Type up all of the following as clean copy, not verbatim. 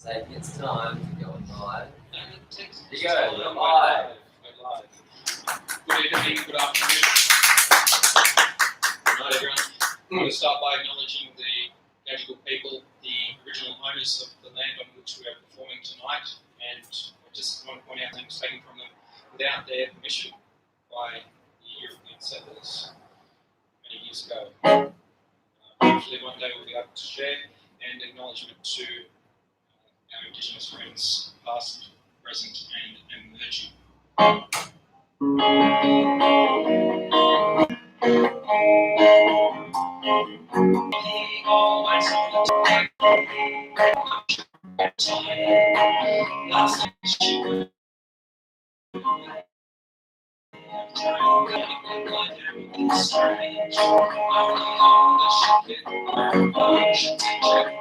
Say it's time to go live. Here you go, we're live. Good evening, good afternoon. Good night, everyone. I'm going to start by acknowledging the Gadigal people, the original owners of the land on which we are performing tonight, and I just want to point out things taken from them without their permission by the European settlers many years ago. Hopefully one day we'll be able to share, and acknowledgement to our Indigenous friends, past, present, and emerging.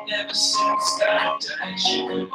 Never since that day she would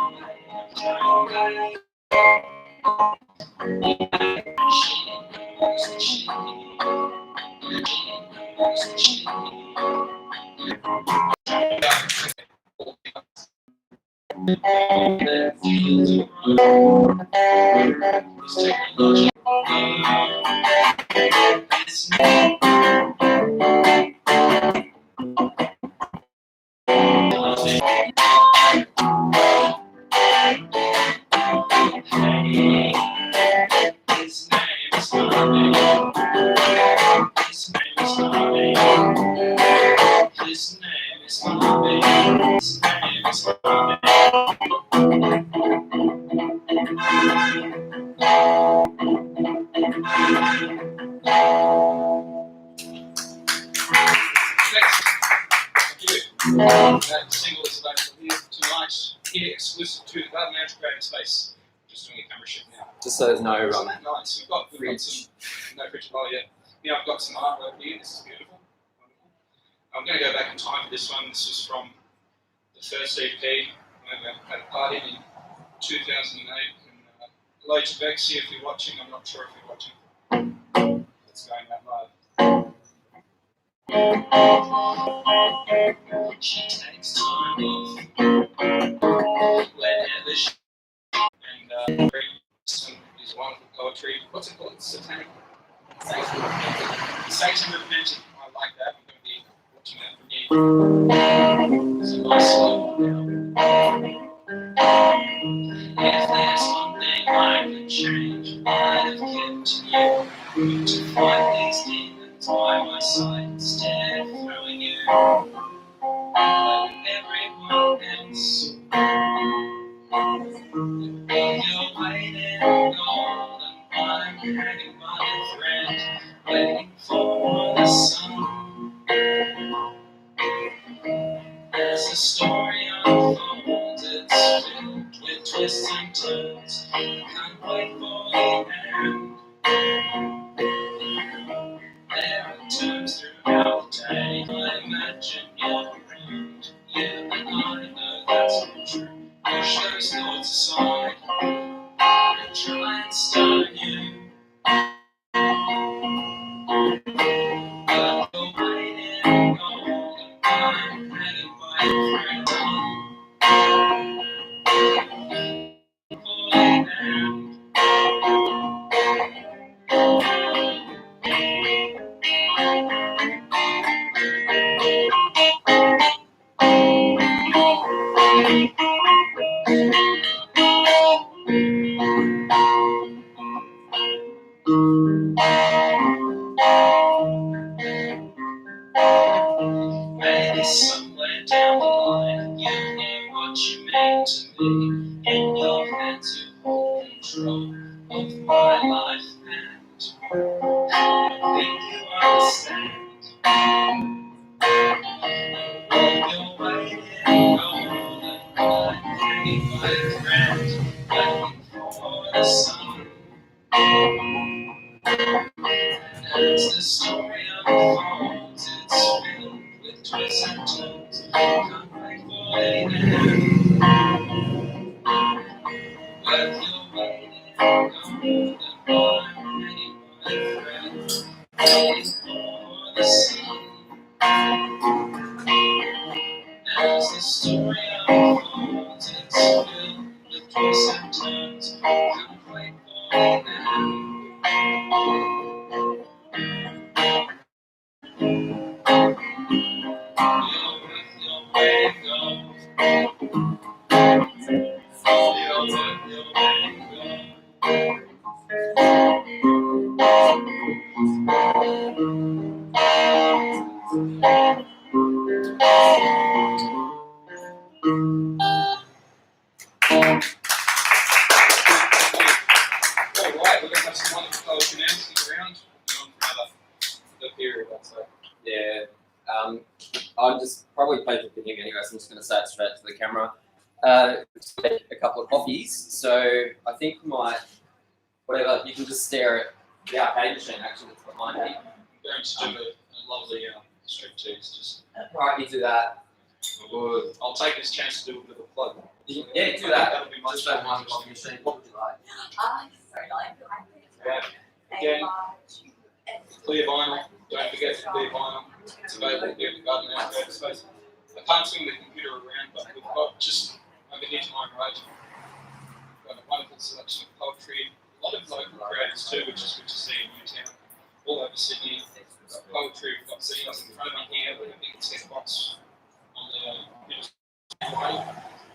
That single is available here tonight, here exclusive to the Garden Lounge Creative Space. Just doing a camera shift now. Just so there's no Isn't that nice? We've got some, no fridge. Oh yeah. Yeah, I've got some artwork here. This is beautiful. I'm going to go back in time for this one. This was from the first EP. I had a party in 2008. And, hello to Bex here if you're watching. I'm not sure if you're watching. It's going that live. She takes time off whenever she and some is wonderful poetry. What's it called? Satanic? Satan Repentant. I like that. I'm going to be watching that from here. It's a nice song. If there's one thing I could change, I'd have kept you to fight these demons by my side instead of throwing you like everyone else. You're waiting gold and I'm hanging by a thread, waiting for the sun. As the story unfolds, it's filled with twists and turns. Can't wait for the end. There are times throughout the day I imagine you're around. You and I know that's not true. Push those thoughts aside and try and stone you. But you're waiting gold and I'm headed by a friend. Falling down. Maybe somewhere down the line you hear what you mean to me. In your hands you hold control of my life and I think you understand. When you're waiting gold and I'm hanging by a thread, waiting for the sun. As the story unfolds, it's filled with twists and turns. Can't wait for the end. Well, you're waiting gold and I'm hanging by a thread, waiting for the sun. As the story unfolds, falls, it's filled with twists and turns. Couldn't wait for them. You're worth your weight in gold. You're worth your weight in gold. Alright, we're going to have some wonderful poetry now. Stick around. We'll be on for another period, I'd say. Yeah. I'll just probably play the beginning anyway, so I'm just going to say it straight to the camera. Just make a couple of copies, so I think we might, whatever, you can just stare at the arcade machine actually that's behind me. I'm going to do a lovely straight tease. Just Right, you do that. good. I'll take this chance to do a bit of a plug. Yeah, do that. That'll be much Just that better. one coffee machine. What would you like? Again, clear vinyl. Don't forget to clear vinyl. It's available here in the garden out there. Space. I can't swing the computer around, but we've got just over here to my right. We've got a wonderful selection of poetry. A lot of local creators too, which is good to see in Newtown. All over Sydney. We've got poetry. We've got scenes in front of me here. We've got a big text box on the middle.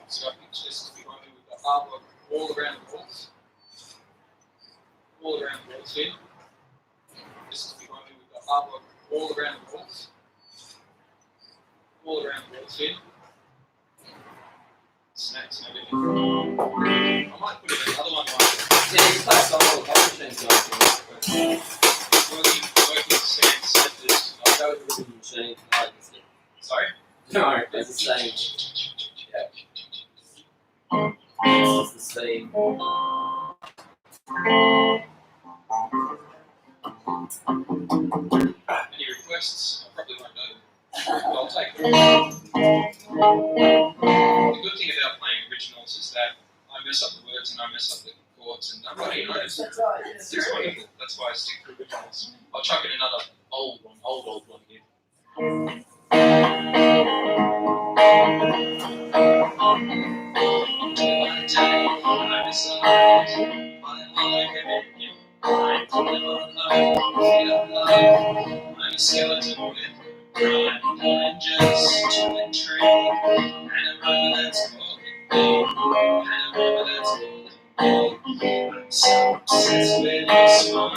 So I think this is behind me. We've got artwork all around the walls. All around the walls here. This is behind me. We've got artwork all around the walls. All around the walls here. Snacks and everything. I might put in another one like Yeah, you play some of the coffee machines. working centers. I'll go with the wooden machine. I like this thing. Sorry? No, it's the same. It's the same. Any requests? I probably won't know them. I'll take them. The good thing about playing originals is that I mess up the words and I mess up the chords and nobody knows. That's right. It's wonderful. That's why I stick to originals. I'll chuck in another old one here. I'm a skeleton with pride and just to intrigue, and a rumor that's calling me, and a rumor that's calling me. I'm so obsessed with your smile.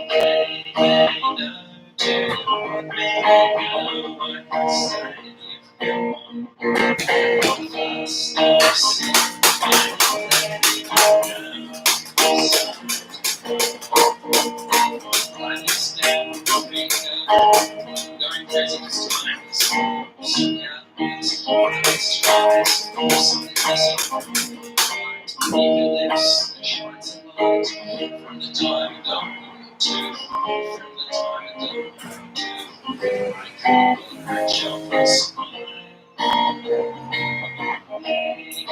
Hey, no, do you want me to go? I can stay if you want. First, I've seen my lady I understand what we going crazy this time. She got me to always try something myself. Leave your lips, the shines of light. From the time I don't know to, from the time I don't know to, I can't hurt your smile. Hey, do you want me to go?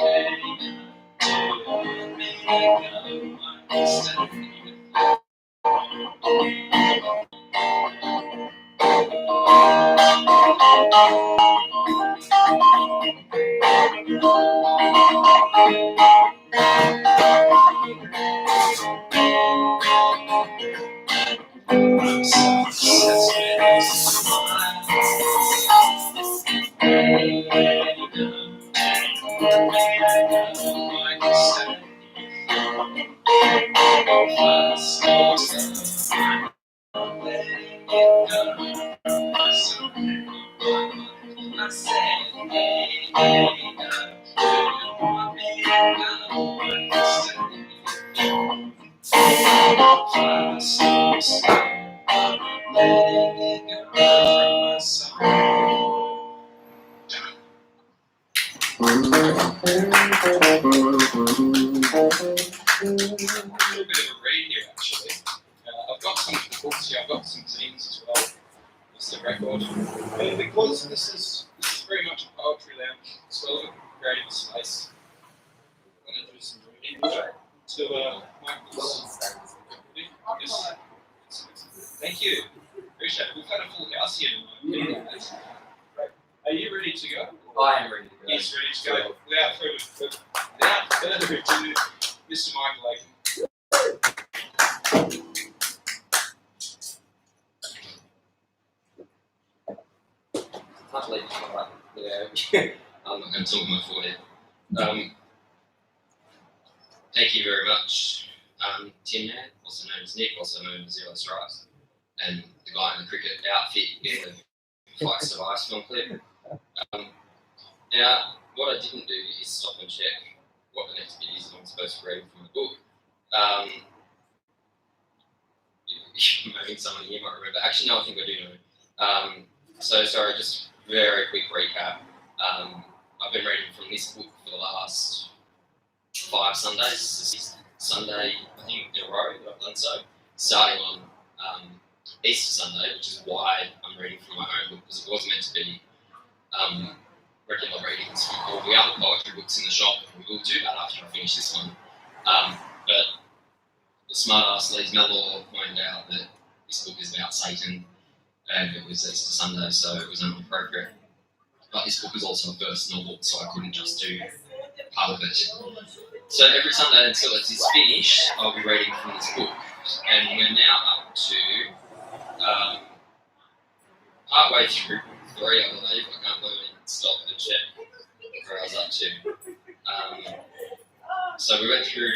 I'm standing with you. I'm so obsessed with your smile. A little bit of a read here, actually. I've got some books here. I've got some zines as well. It's the record. And because this is very much a poetry lounge, it's well a creative space. I'm going to do some reading to Michael's. Yes. Thank you. Appreciate it. We've had a full house here tonight. Are you ready to go? I am ready to go. He's ready to go. Without further ado, Mr. Michael Aiken. Can't believe it's not like, yeah. I'm not going to talk my forehead. Thank you very much, Tim Man, also known as Nick, also known as Zero Stripes, and the guy in the cricket outfit in the Fights of Ice film clip. Now, what I didn't do is stop and check what the next bit is I'm supposed to read from the book. Maybe someone here might remember. Actually, no, I think I do know. So, sorry, just very quick recap. I've been reading from this book for the last 5 Sundays. This is Sunday, I think, in a row that I've done so. Starting on Easter Sunday, which is why I'm reading from my own book, because it was meant to be regular readings from all the other poetry books in the shop. We will do that after I finish this one. But the smart ass Lee Mellor pointed out that this book is about Satan, and it was Easter Sunday, so it was only appropriate. But this book is also a verse novel, so I couldn't just do part of it. So every Sunday until it is finished, I'll be reading from this book. And we're now up to partway through book 3, I believe. I can't believe I didn't stop and check where I was up to. So we went through,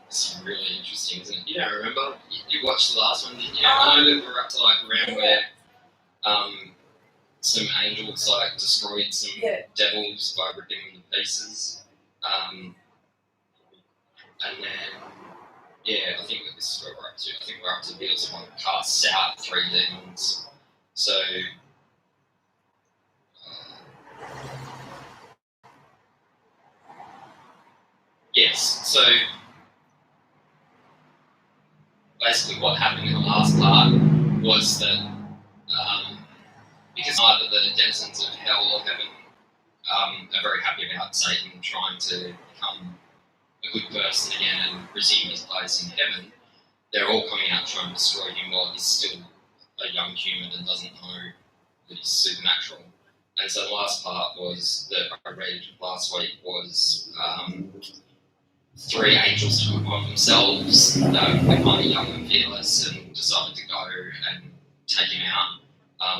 this is really interesting, isn't it? You don't remember? You watched the last one, didn't you? I know that we're up to like around where some angels like destroyed some devils by ripping them to pieces. And then, I think that this is where we're up to. I think we're up to Beelzebub casts out 3 demons. So, yes, so basically what happened in the last part was that because neither the denizens of hell or heaven are very happy about Satan trying to become a good person again and resume his place in heaven, they're all coming out trying to destroy him while he's still a young human and doesn't know that he's supernatural. And so the last part was that I read last week was 3 angels took upon themselves, they were kind of young and fearless and decided to go and take him out.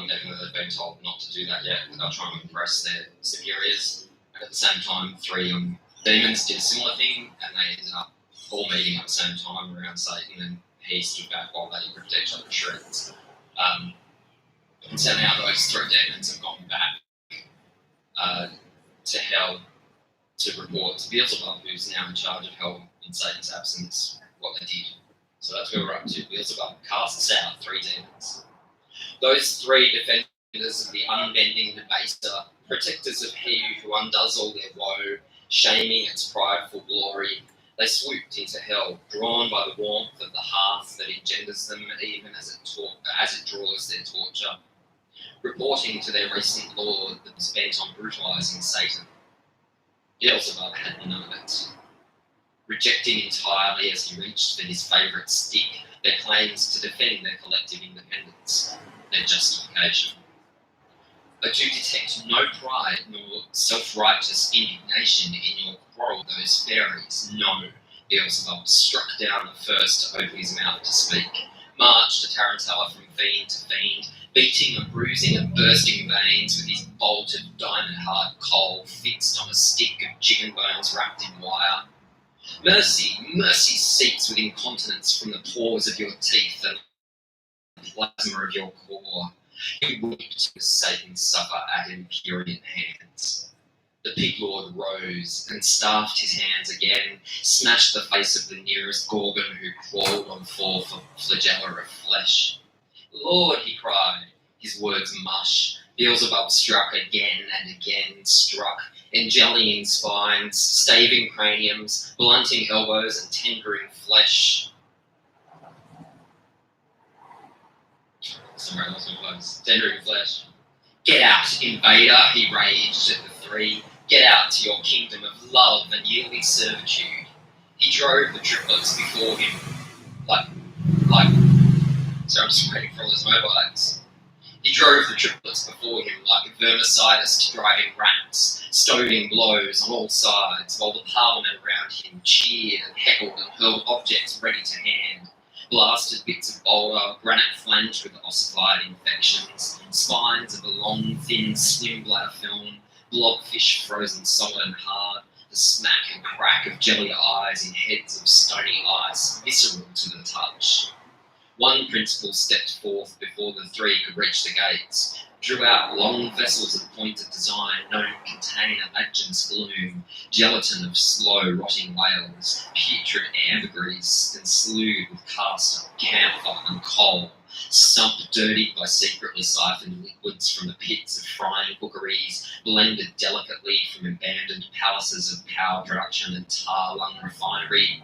Even though they've been told not to do that yet, they're trying to impress their superiors. And at the same time, 3 demons did a similar thing, and they ended up all meeting at the same time around Satan, and he stood back while they ripped each other to shreds. And so now those 3 demons have gone back to hell to report to Beelzebub, who's now in charge of hell in Satan's absence, what they did. So that's where we're up to. Beelzebub casts out 3 demons. Those 3 defenders of the unbending debaser, protectors of he who undoes all their woe, shaming its prideful glory, they swooped into hell, drawn by the warmth of the hearth that engenders them, even as it draws their torture, reporting to their recent lord that was bent on brutalising Satan. Beelzebub had none of it. Rejecting entirely as he reached for his favourite stick their claims to defend their collective independence, their justification. I do detect no pride nor self-righteous indignation in your quarrel with those fairies. No, Beelzebub struck down the first to open his mouth to speak, marched a tarantella from fiend to fiend, beating and bruising and bursting veins with his bolted diamond-hard coal fixed on a stick of chicken bones wrapped in wire. Mercy, mercy seeps with incontinence from the pores of your teeth and the plasma of your core. You wept as Satan suffer at impurient hands. The pig lord rose and staffed his hands again, smashed the face of the nearest gorgon who crawled on 4 flagella of flesh. Lord, he cried, his words mush. Beelzebub struck again and again, struck, enjellying spines, staving craniums, blunting elbows and tendering flesh. Somewhere else in place. Tendering flesh. Get out, invader, he raged at the 3. Get out to your kingdom of love and yielding servitude. He drove the triplets before him like So I'm just waiting for all his motorbikes. He drove the triplets before him like a vermicidist driving rats, stoving blows on all sides, while the parliament around him cheered and heckled and hurled objects ready to hand. Blasted bits of boulder, granite flanged with ossified infections, spines of a long, thin, slim bladder film, blobfish frozen solid and hard, the smack and crack of jelly eyes in heads of stony ice, visceral to the touch. One principal stepped forth before the three could reach the gates, drew out long vessels of pointed design known to contain agent's gloom, gelatin of slow rotting whales, putrid ambergris, and slewed with cast camphor and coal, stump dirtied by secretly siphoned liquids from the pits of frying cookeries, blended delicately from abandoned palaces of power production and tar-lung refinery.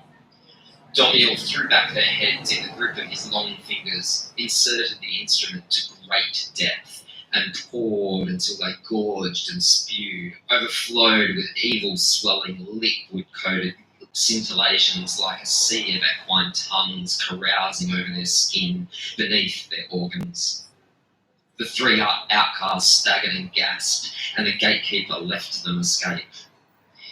Domiel threw back their heads in the grip of his long fingers, inserted the instrument to great depth, and poured until they gorged and spewed, overflowed with evil swelling, liquid-coated scintillations like a sea of equine tongues carousing over their skin beneath their organs. The three outcasts staggered and gasped, and the gatekeeper left them escape.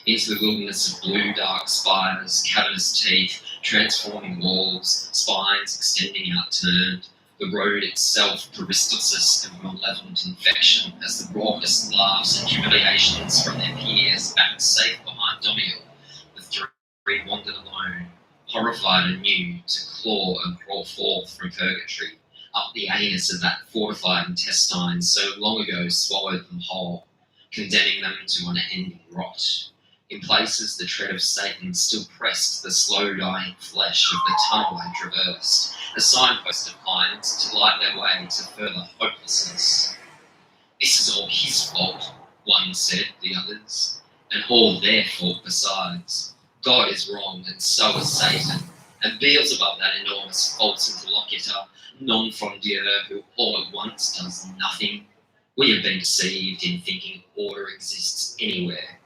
Into the wilderness of blue dark spires, cavernous teeth, transforming walls, spines extending outturned, the road itself peristosis of malevolent infection as the raucous laughs and humiliations from their peers backed safe behind Domiel. The three wandered alone, horrified anew to claw and crawl forth from purgatory, up the anus of that fortified intestine so long ago swallowed them whole, condemning them to unending rot. In places, the tread of Satan still pressed the slow-dying flesh of the tunnel they traversed, a signpost of pines to light their way to further hopelessness. This is all his fault, one said, the others, and all their fault besides. God is wrong, and so is Satan, and Beelzebub, that enormous false interlocutor, non-fondeur who all at once does nothing. We have been deceived in thinking order exists anywhere.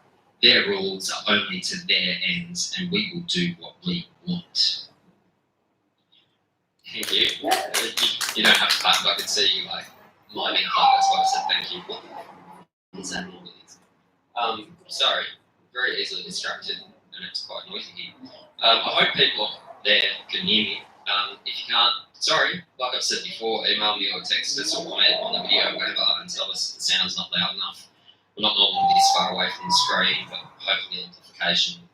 Their rules are only to their ends, and we will do what we want. Thank you. You don't have to clap, but I could see you miming clap. That's why I said thank you. What is that normally? Sorry, very easily distracted, and it's quite noisy here. I hope people there can hear me. If you can't, sorry, like I've said before, email me or text us or comment on the video or whatever and tell us the sound's not loud enough. We're not normally this far away from the screen, but hopefully amplification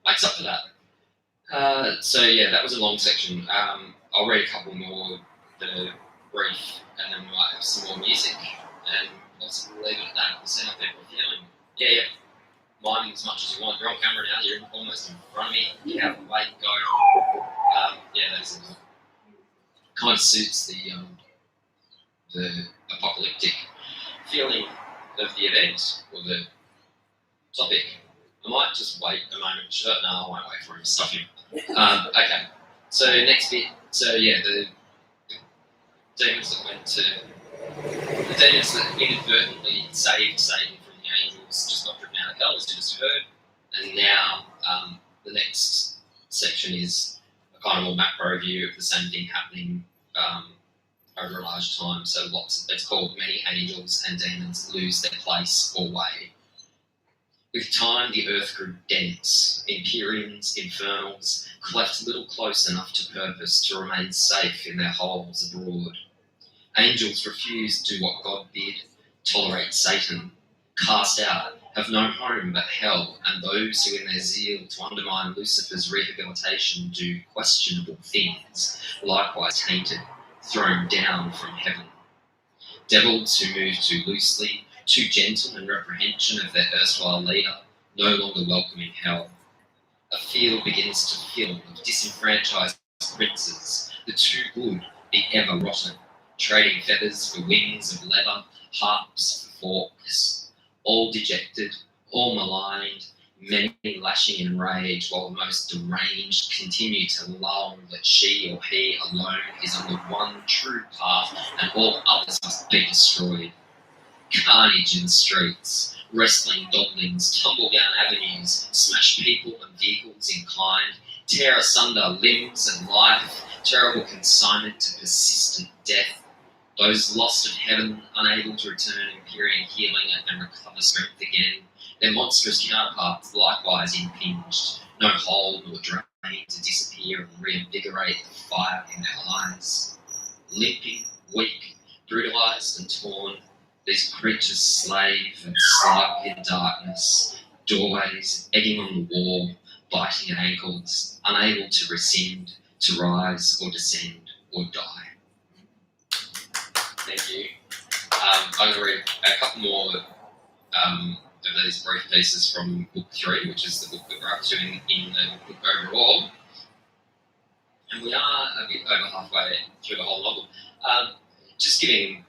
makes up for that. So yeah, that was a long section. I'll read a couple more that are brief, and then we might have some more music, and we'll leave it at that. We'll see how people are feeling. Yeah. Miming as much as you want. You're on camera now. You're almost in front of me. You have a way to go. Yeah, that's it. Kind of suits the apocalyptic feeling of the event or the topic. I might just wait a moment. No, I won't wait for him to stop him. Okay, so next bit. So yeah, the demons that inadvertently saved Satan from the angels just got driven out of hell, as you just heard. And now the next section is a kind of more macro view of the same thing happening over a large time. So it's called many angels and demons lose their place or way. With time, the earth grew dense. Empyreans, infernals, cleft little close enough to purpose to remain safe in their holes abroad. Angels refused to do what God bid, tolerate Satan, cast out, have no home but hell, and those who in their zeal to undermine Lucifer's rehabilitation do questionable things, likewise tainted, thrown down from heaven. Devils who move too loosely, too gentle in reprehension of their erstwhile leader, no longer welcoming hell. A field begins to fill of disenfranchised princes, the too good be ever rotten, trading feathers for wings of leather, harps for forks, all dejected, all maligned, many lashing in rage, while the most deranged continue to lull that she or he alone is on the one true path and all others must be destroyed. Carnage in the streets, wrestling goblins tumble down avenues, smash people and vehicles inclined, tear asunder limbs and life, terrible consignment to persistent death, those lost of heaven, unable to return empyrean healing and recover strength again, their monstrous counterparts likewise impinged, no hole nor drain to disappear and reinvigorate the fire in their eyes. Limping, weak, brutalised and torn, these creatures slave and slug in darkness, doorways, egging on the wall, biting at ankles, unable to rescind, to rise or descend or die. Thank you. I'm going to read a couple more of these brief pieces from book 3, which is the book that we're up to in the book overall. And we are a bit over halfway through the whole novel. Just giving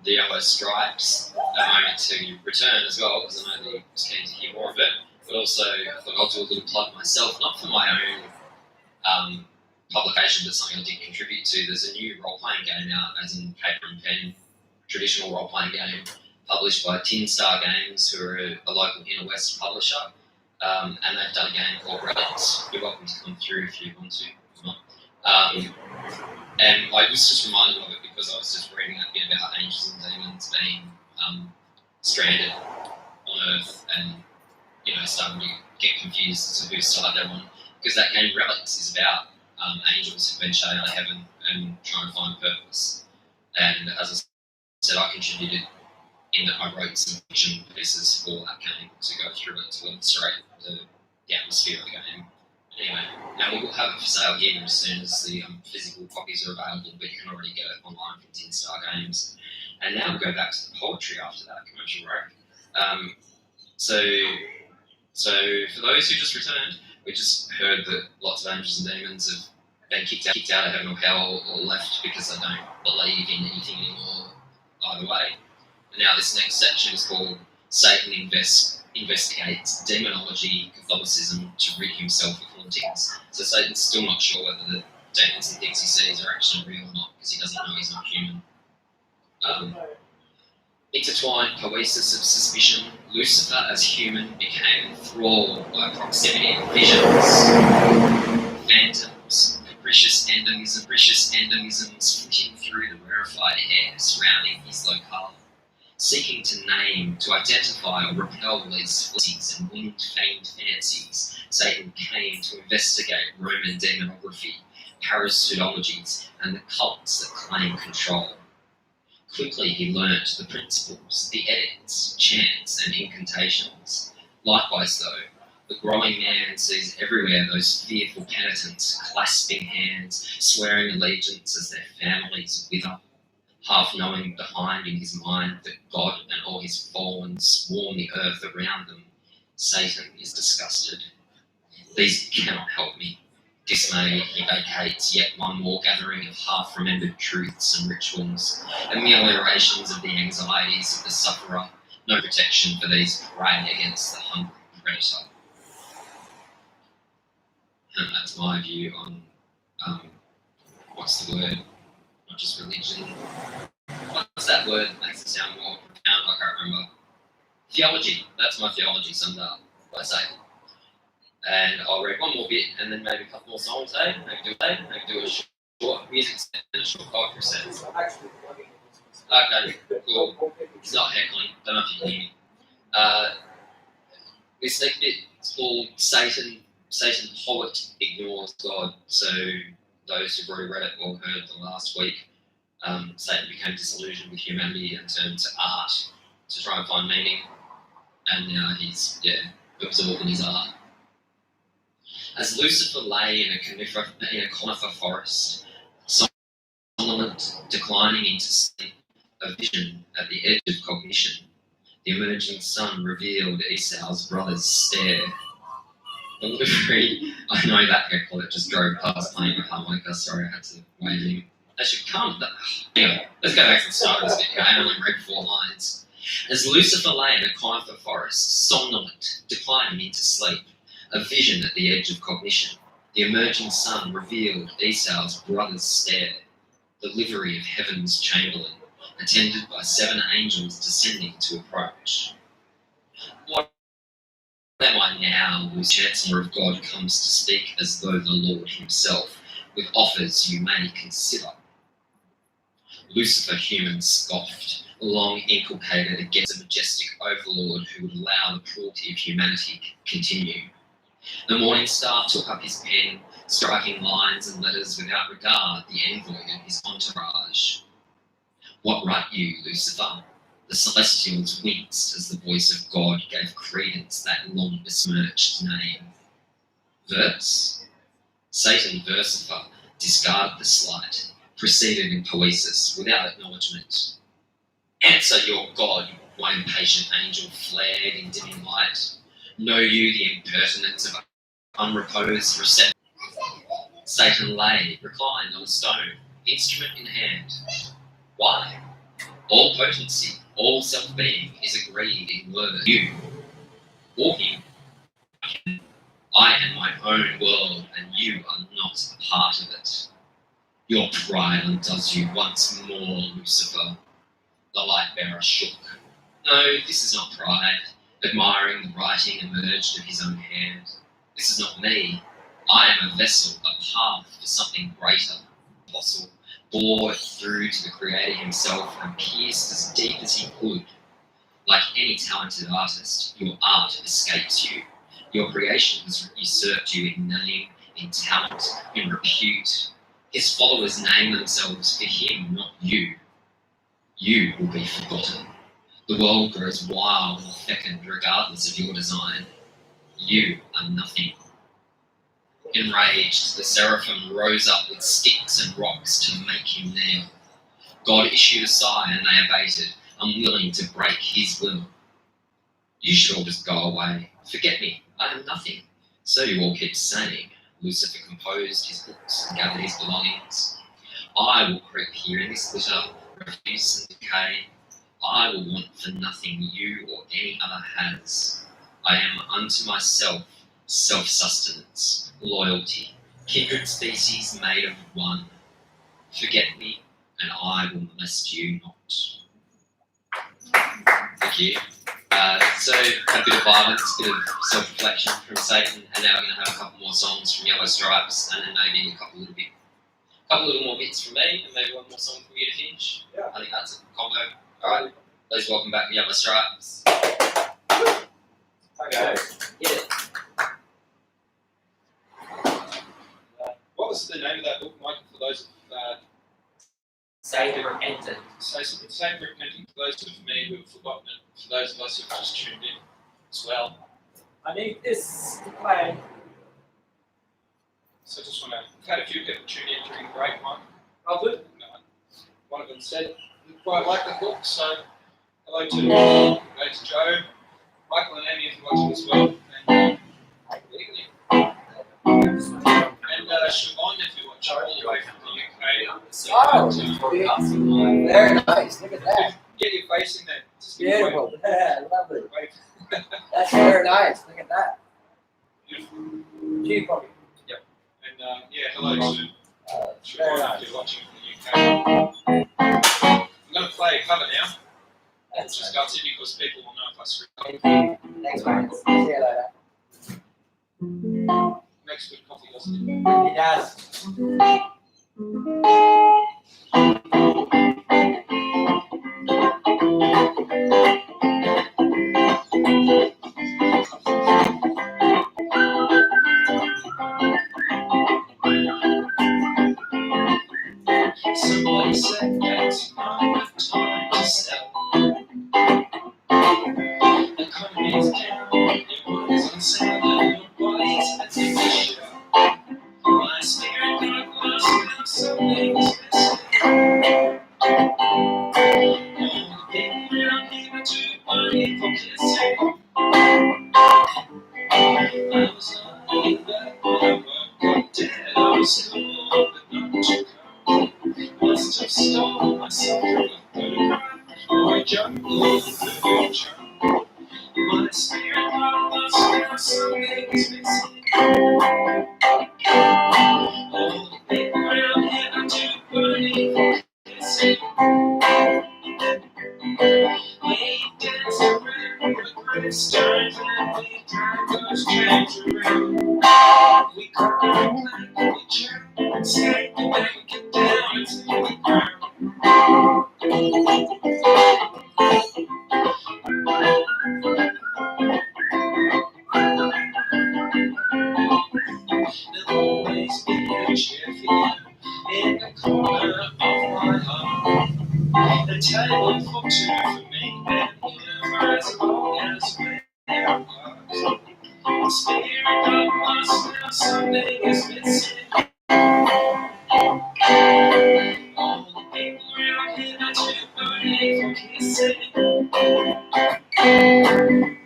the Yellow Stripes a moment to return as well, because I know that he was keen to hear more of it, but also I thought I'll do a little plug myself, not for my own publication, but something I did contribute to. There's a new role-playing game out, as in paper and pen, traditional role-playing game, published by Star Games, who are a local inner west publisher, and they've done a game called Relics. You're welcome to come through if you want to. If not. And I was just reminded of it because I was just reading a bit about angels and demons being stranded on Earth, and starting to get confused as to whose side they're on. Because that game Relics is about angels who've been shut out of heaven and trying to find purpose. And as I said, I contributed in that I wrote some fiction pieces for that game to go through it to illustrate the atmosphere of the game. Anyway, now we will have it for sale here as soon as the physical copies are available, but you can already get it online from Star Games. And now we'll go back to the poetry after that commercial break. So for those who just returned, we just heard that lots of angels and demons have been kicked out of heaven or hell or left because they don't believe in anything anymore either way. And now this next section is called Satan Investigates Demonology, Catholicism to rid himself of hauntings. So Satan's still not sure whether the demons and things he sees are actually real or not, because he doesn't know he's not human. Intertwined poesis of suspicion, Lucifer as human became enthralled by proximity of visions, phantoms, capricious endemisms flitting through the rarefied air surrounding his locale. Seeking to name, to identify or repel these fleecies and winged-famed fancies, Satan came to investigate Roman demonography, parapseudologies, and the cults that claim control. Quickly he learnt the principles, the edicts, chants, and incantations. Likewise, though, the growing man sees everywhere those fearful penitents clasping hands, swearing allegiance as their families wither, half knowing behind in his mind that God and all his fallen swarm the earth around them. Satan is disgusted. These cannot help me. Dismayed, he vacates yet one more gathering of half-remembered truths and rituals, ameliorations of the anxieties of the sufferer, no protection for these prey against the hungry predator. And that's my view on, what's the word? Not just religion. What's that word that makes it sound more profound? I can't remember. Theology. That's my theology summed up by Satan. And I'll read one more bit and then maybe a couple more songs, eh? Maybe do a short music set and a short poetry set. Okay, cool. It's not heckling. Don't know if you can hear me. This next bit is called Satan Poet Ignores God. So those who've already read it or heard the last week, Satan became disillusioned with humanity and turned to art to try and find meaning. And now he's, absorbed in his art. As Lucifer lay in a conifer forest, somnolent, declining into sleep, a vision at the edge of cognition, the emerging sun revealed Esau's brother's stare. The livery, I know that heckle that just drove past playing the harmonica, sorry I had to wave him. They should come. Anyway, let's go back to the start of this bit, okay? I only read 4 lines. As Lucifer lay in a conifer forest, somnolent, declining into sleep, a vision at the edge of cognition, the emerging sun revealed Esau's brother's stare, the livery of heaven's chamberlain, attended by 7 angels descending to approach. What am I now, whose chancellor of God comes to speak as though the Lord himself? with offers you may consider. Lucifer, human, scoffed, long inculcated against a majestic overlord who would allow the cruelty of humanity continue. The morning star took up his pen, striking lines and letters without regard the envoy of his entourage. What write you, Lucifer? The celestials winced as the voice of God gave credence that long besmirched name. Verse? Satan versifer discarded the slight, proceeded in poesis without acknowledgement. Answer your God, one impatient angel flared in dimming light. Know you the impertinence of unreposed reception? Satan lay, reclined on a stone, instrument in hand. Why? All potency, all self-being is agreed in word. You, or him, I am my own world, and you are not a part of it. Your pride undoes you once more, Lucifer. The light-bearer shook. No, this is not pride, admiring the writing emerged of his own hand. This is not me. I am a vessel, a path for something greater. Apostle bore through to the Creator himself and pierced as deep as he could. Like any talented artist, your art escapes you. Your creation has usurped you in name, in talent, in repute. His followers name themselves for him, not you. You will be forgotten. The world grows wild and fecund regardless of your design. You are nothing. Enraged, the seraphim rose up with sticks and rocks to make him kneel. God issued a sigh and they abated, unwilling to break his will. You should all just go away. Forget me. I am nothing. So you all keep saying. Lucifer composed his books and gathered his belongings. I will creep here in this litter, refuse and decay. I will want for nothing you or any other has. I am unto myself self-sustenance, loyalty, kindred species made of one. Forget me, and I will molest you not. Thank you. So a bit of violence, a bit of self-reflection from Satan, and now we're going to have a couple more songs from Yellow Stripes, and then maybe a couple little more bits from me, and maybe one more song for you to finish. Yeah. I think that's a combo. All right, please welcome back the Yellow Stripes. Okay. Hit it. What was the name of that book, Michael, for those Satan Repentant. Satan Repentant, for those of me who have forgotten it, for those of us who have just tuned in as well. I need this to play. So I just want to, we've had a few people tune in during the break, Mike. Oh, good. One of them said they quite like the book, so hello to Joe, Michael and Amy if you're watching as well, and Siobhan if you're watching all the way from the UK. Oh, very nice. Look at that. Get your face in there. Just Beautiful. Lovely. That's very nice. Look at that. Beautiful. Beautiful. And hello to Very Siobhan nice. if you're watching from the UK. I'm going to play a cover now. It's just gutsy because people will know if I screw up. Thanks, man. See you later. Makes good coffee, doesn't it? He does. Somebody said that's not enough time to sell. Economy's down, everyone's on sale, and nobody's at the show. My spirit got lost and something is missing. All the people around here are too funny for kissing. I was only back when I work got dead. I was cool, but not too cold. Must have stolen myself from a photograph or a jungle picture. My spirit got lost and something's missing. All the people around here are too funny for kissing. We dance around the gravestones and we drive those trains around. We call it like we jump and say a table for two for me, and here as long as we're apart. The spirit of us now, something is missing. All the people around here are too burning for kissing.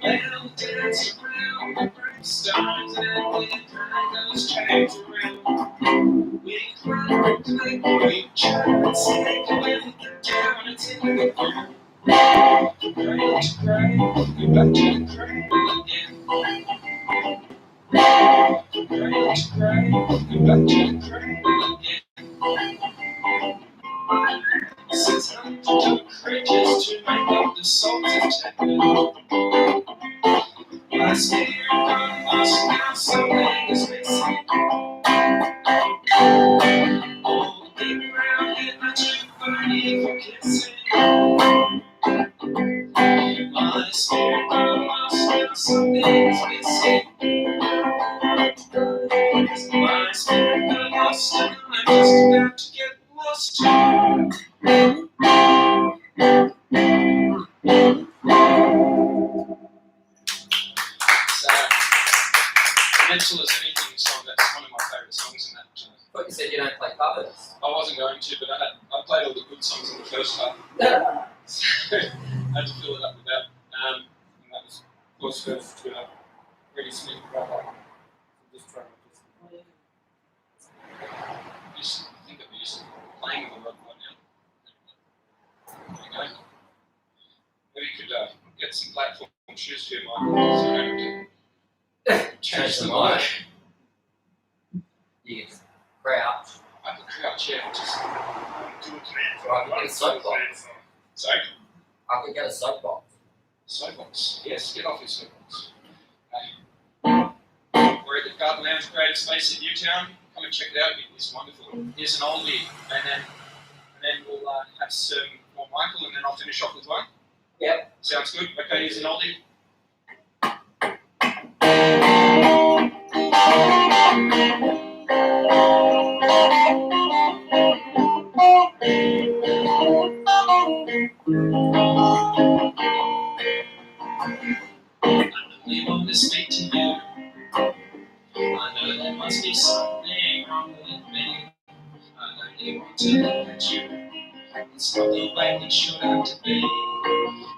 Well, dance around the gravestones and we drag those chains around. We cry and play, we try and sing, and when we get down and take the ground. Cradle to grave, go back to the cradle again. Cradle to grave, go back to the cradle again. Since I'm too courageous to make up the songs of temper. My spirit got lost now, something is missing. All the people around here are too funny for kissing. My spirit got lost now, something is missing. My spirit got lost and I'm just about to get lost too. So, Mental as Anything song, that's one of my favourite songs in that. I thought you said you don't play covers. I wasn't going to, but I played all the good songs in the first half. So, I had to fill it up with that. And that was, of course, first to really smooth right. Just trying to just think that we're just playing with the rod right now. There we go. Maybe you could get some platform shoes for your Michael, so I don't have to change the mic. You can crouch. I could crouch, yeah, just Or I could get a soapbox. sorry. I could get a soapbox. Soapbox, yes, get off your soapbox. We're at the Garden Lounge Creative Space in Newtown. Come and check it out, it's wonderful. Here's an oldie, and then we'll have some more Michael, and then I'll finish off with one. Yep. Sounds good. Okay, here's an oldie. I really want to speak to you. I know there must be something wrong with me. I only want to look at you. It's not the way it should have to be.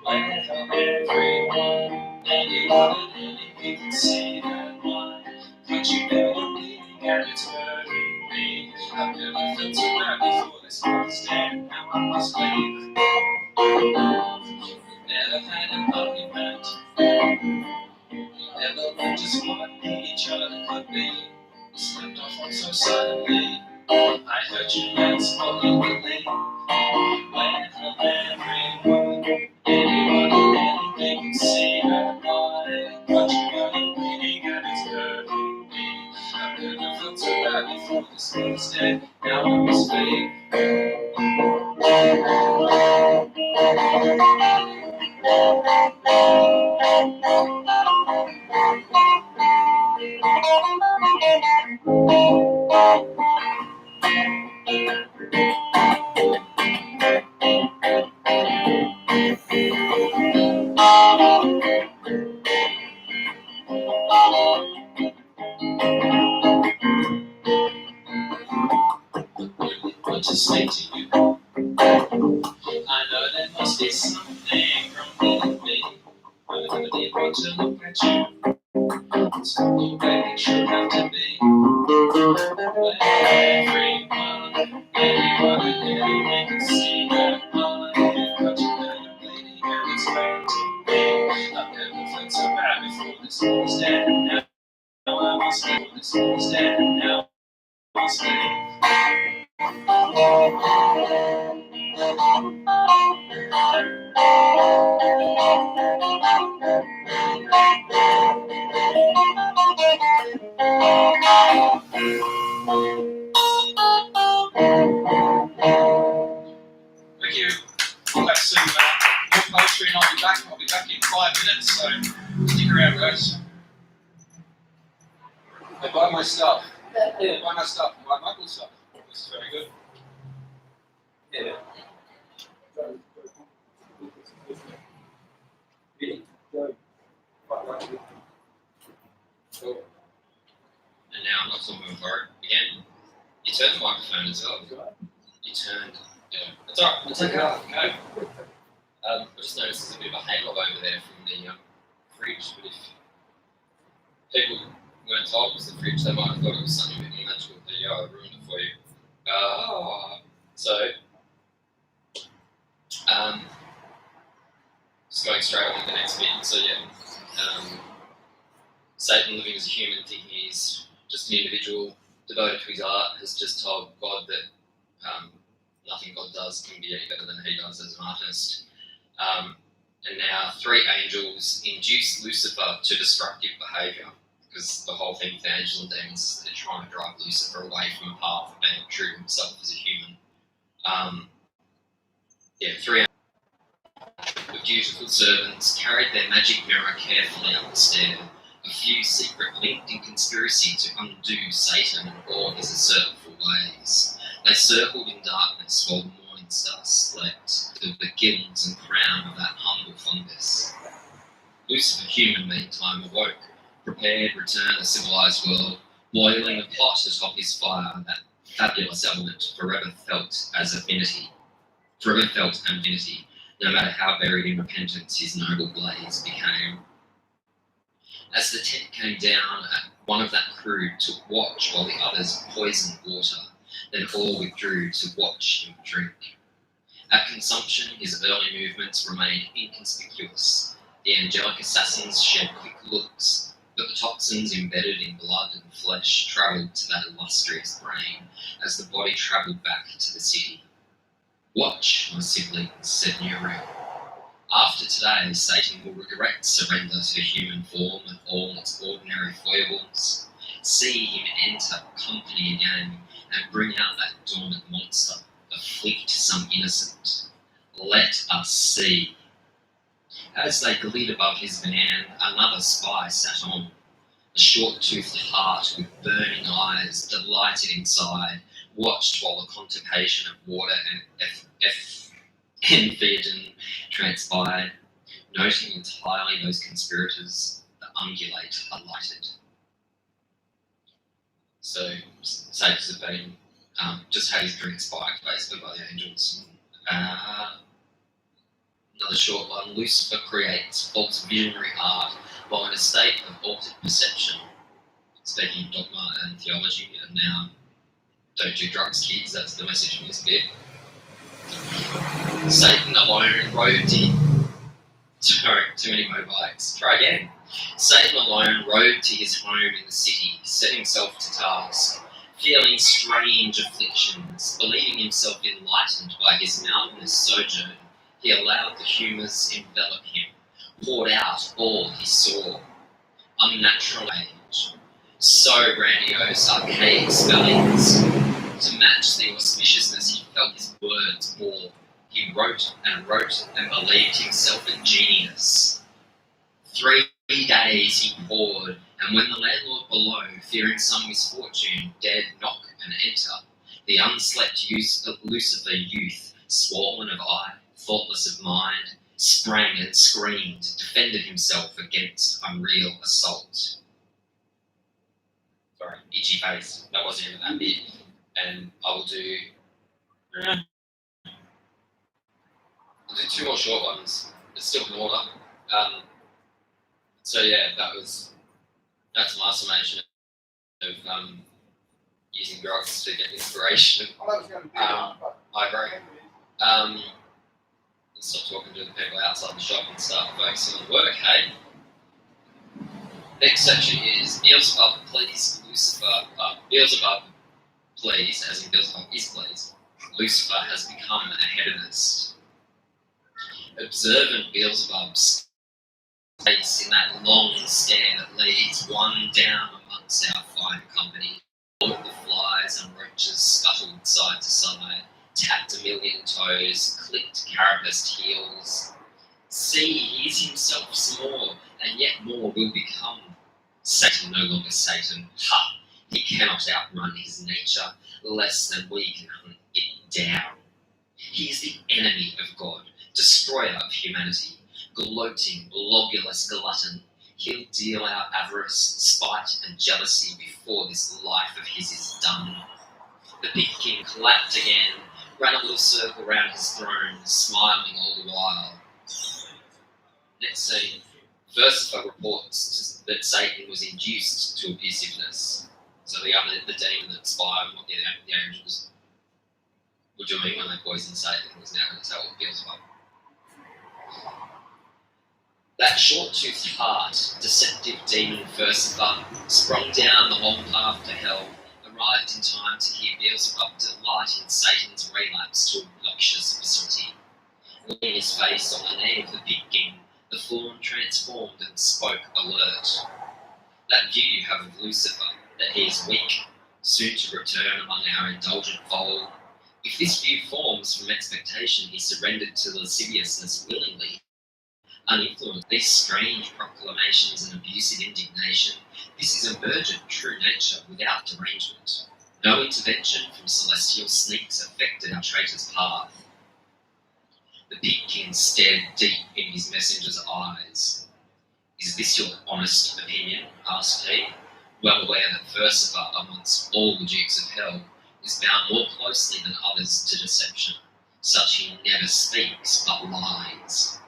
Where everyone, anyone and anything can see that why. But you know you're bleeding and it's hurting me. I've never felt so bad before this understand. Now I must leave. Never had an argument. Never learned just what each other could be. We slipped off on so suddenly. I heard you dance all over me. When everyone, anyone and anything can see that why. But you know you're bleeding and it's hurting me. I've never felt so bad before this instead. Now I must leave. Want to speak to you. I know there must be something wrong with me. I really want to look at you. It's not the way it should have to be. Where everyone, anyone and anything can see that I. But you know you're bleeding and it's hurting me. I've never felt so bad before this is dead. Now I must leave. This is dead. Now I must leave. Thank you. We'll have some more poetry and I'll be back. I'll be back in 5 minutes, so stick around, guys. They buy my stuff. Yeah, buy my stuff. Buy Michael's stuff. This is very good. Yeah. turned the microphone as well. You turned. Yeah. That's alright. We'll take it off. Go. I just noticed there's a bit of a halo over there from the fridge, but if people weren't told it was the fridge, they might have thought it was something a bit more magical. There you go, I ruined it for you. Just going straight on to the next bit. So yeah, Satan, living as a human, thinking he's just an individual devoted to his art, has just told God that nothing God does can be any better than he does as an artist. And now 3 angels induce Lucifer to destructive behaviour, because the whole thing with the angels and demons is they're trying to drive Lucifer away from a path of being true to himself as a human. 3 with dutiful servants carried their magic mirror carefully up the stair, a few secret linked in conspiracy to undo Satan and all his usurpful ways. They circled in darkness while the morning star slept, to the gills and crown of that humble fungus. Lucifer, human, meantime, awoke, prepared to return the civilized world, boiling a pot atop his fire, that fabulous element forever felt infinity, no matter how buried in repentance his noble blaze became. As the tent came down, one of that crew took watch while the others poisoned water, then all withdrew to watch him drink. At consumption, his early movements remained inconspicuous. The angelic assassins shed quick looks, but the toxins embedded in blood and flesh travelled to that illustrious brain as the body travelled back to the city. Watch, my siblings, said Newtown. After today, Satan will regret surrender to human form and all its ordinary foibles. See him enter company again and bring out that dormant monster, afflict some innocent. Let us see. As they glid above his van, another spy sat on. A short-toothed heart with burning eyes, delighted inside, watched while the contemplation of water and Theoden transpired, noting entirely those conspirators, the ungulate alighted. So, Sages have been just had his drink spiked basically by the angels. Another short one. Lucifer creates false visionary art while in a state of altered perception. Speaking of dogma and theology, and now don't do drugs, kids, that's the message in this bit. Satan alone rode Sorry, too many motorbikes. Try again. Satan alone rode to his home in the city, set himself to task, feeling strange afflictions, believing himself enlightened by his mountainous sojourn. He allowed the humours envelop him, poured out all he saw. Unnatural age, so grandiose, archaic spellings. To match the auspiciousness he felt his words bore, he wrote and believed himself a genius. 3 days he poured, and when the landlord below, fearing some misfortune, dared knock and enter, the unslept Lucifer youth, swollen of eye, thoughtless of mind, sprang and screamed, defended himself against unreal assault. Sorry, itchy face. That wasn't even that bit. And I will do 2 more short ones. It's still in order. So yeah, that's my summation of using drugs to get inspiration. I agree. Let's stop talking to the people outside the shop and start focusing on the work, hey? Next section is Beelzebub, please, Lucifer. Beelzebub, please, as in Beelzebub is please. Lucifer has become a hedonist. Observant Beelzebub's face in that long stare that leads one down amongst our fine company. All of the flies and roaches scuttled side to side, tapped a million toes, clicked carapaced heels. See, he is himself some more, and yet more will become. Satan no longer Satan. Ha! He cannot outrun his nature, less than we can hunt it down. He is the enemy of God, destroyer of humanity, gloating, lobulous glutton. He'll deal out avarice, spite, and jealousy before this life of his is done. The Pig King clapped again, ran a little circle round his throne, smiling all the while. Next scene, Versifer reports that Satan was induced to abusiveness. So the demon that spied on what the angels were doing when they poisoned Satan was now going to tell Beelzebub. That short-toothed heart, deceptive demon Versifer, sprung down the long path to hell, arrived in time to hear Beelzebub delight in Satan's relapse to obnoxious facility. Laying his face on the neck of the Pig King, the fawn transformed and spoke alert. That view you have of Lucifer, that he is weak, soon to return among our indulgent fold. If this view forms from expectation, he surrendered to lasciviousness willingly. Uninfluenced, these strange proclamations and abusive indignation, this is emergent true nature without derangement. No intervention from celestial sneaks affected our traitor's path. The Pig King stared deep in his messenger's eyes. "Is this your honest opinion?" asked he, well aware that Versifer, amongst all the dukes of hell, is bound more closely than others to deception. Such he never speaks, but lies.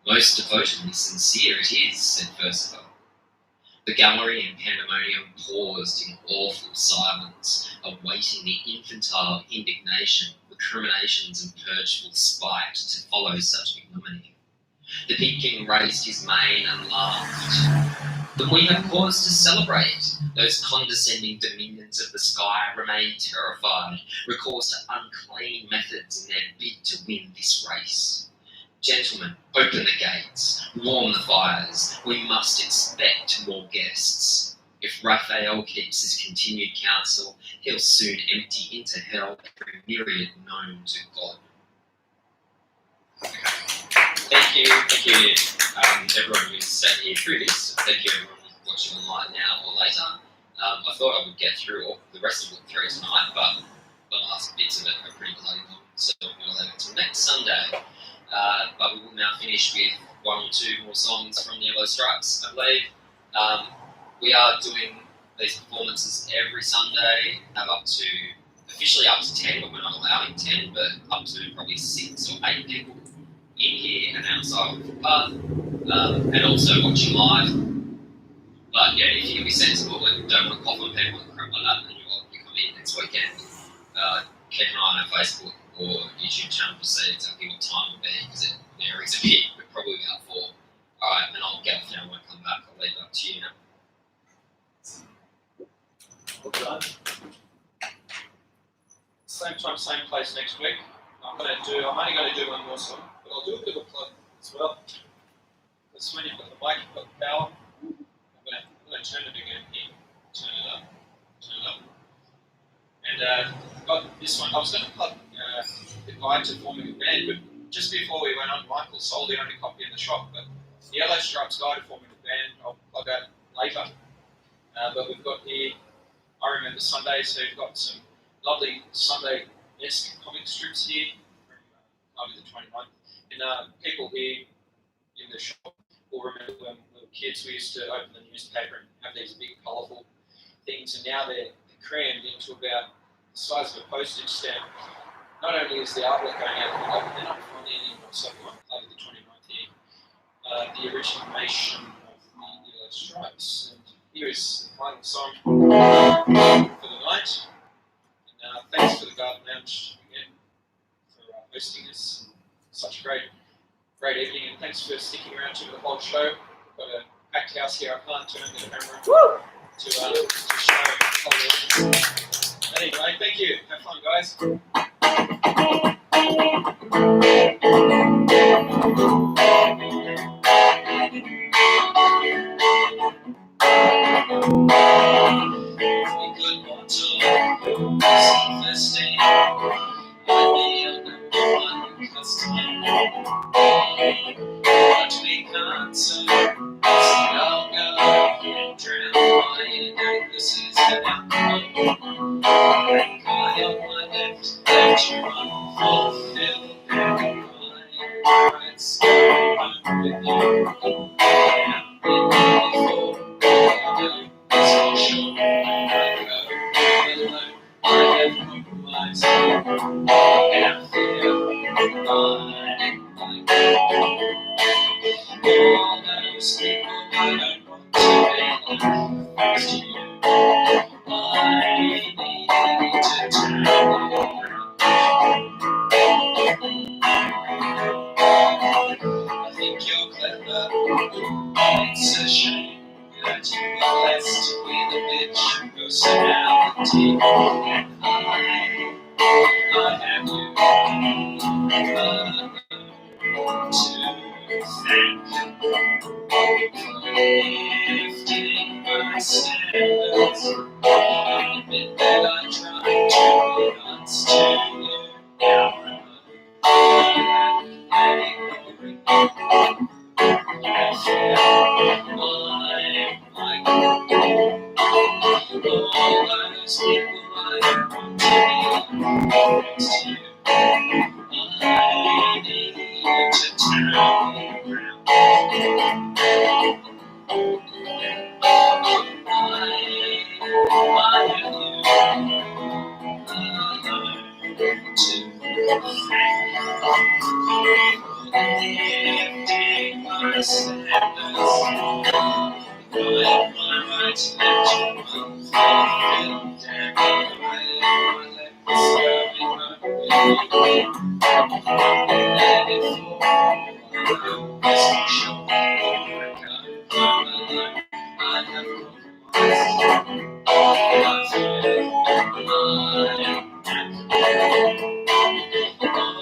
"Most devotedly sincere it is," said Versifer. The gallery and pandemonium paused in awful silence, awaiting the infantile indignation, recriminations and purgeful spite to follow such ignominy. The Pig King raised his mane and laughed. "Then we have cause to celebrate. Those condescending dominions of the sky remain terrified, recourse to unclean methods in their bid to win this race. Gentlemen, open the gates, warm the fires. We must expect more guests. If Raphael keeps his continued counsel, he'll soon empty into hell every myriad known to God." Thank you, everyone who's sat here through this. Thank you everyone who's watching online now or later. I thought I would get through all the rest of book 3 tonight, but the last bits of it are pretty bloody long, so I'm going to leave it until next Sunday. But we will now finish with 1 or 2 more songs from the Yellow Stripes, I believe. We are doing these performances every Sunday, officially up to 10, but we're not allowing 10, but up to probably 6 or 8 people in here and outside of the pub, and also watching live. But yeah, if you can be sensible and don't want to cough on people and crap like that, then you come in next weekend. Keep an eye on our Facebook or YouTube channel to see exactly what time it'll be, because it varies a bit, but probably about 4. Alright, and I'll get off now when I come back. I'll leave it up to you now. Same time, same place next week. I'm only going to do one more song, but I'll do a bit of a plug as well. Because when you've got the mic, you've got the power. I'm going to turn it again here. Turn it up. And got this one. I was going to plug the guide to forming a band, but just before we went on, Michael sold the only copy in the shop. But the Yellow Stripes Guide to Forming a Band, I'll plug that later. But we've got here, I remember Sundays, so we've got some lovely Sunday-esque comic strips here from the 29th. And people here in the shop will remember when we were kids, we used to open the newspaper and have these big, colourful things, and now they're crammed into about the size of a postage stamp. Not only is the artwork going out, but they're not finding anymore, so we might play with the 29th here. The origination of the Yellow Stripes. And here is the final song for the night. And thanks for the Garden Lounge again for hosting us. Such a great evening, and thanks for sticking around to the whole show. We've got a packed house here. I can't turn the camera to show the whole audience. Anyway, thank you. Have fun, guys. But we can't so I'll go and drown my necklaces and alcohol. Thank God on my left, let you unfulfilled. My rights with you. And before I know, so sure I go alone. I have no think you're clever. It's a shame that you were blessed with a bitch personality. And I have you to thank for lifting my standards. I admit that I tried to be honest to you. Now I'm ignoring all those people I want to be next to you. I need you to turn me around. I have you to lifting my standards. I have my right to let you feel down. I let this go in my way. Let it fall. It's not sure I come alone. I have compromised. I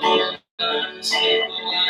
feel all those people I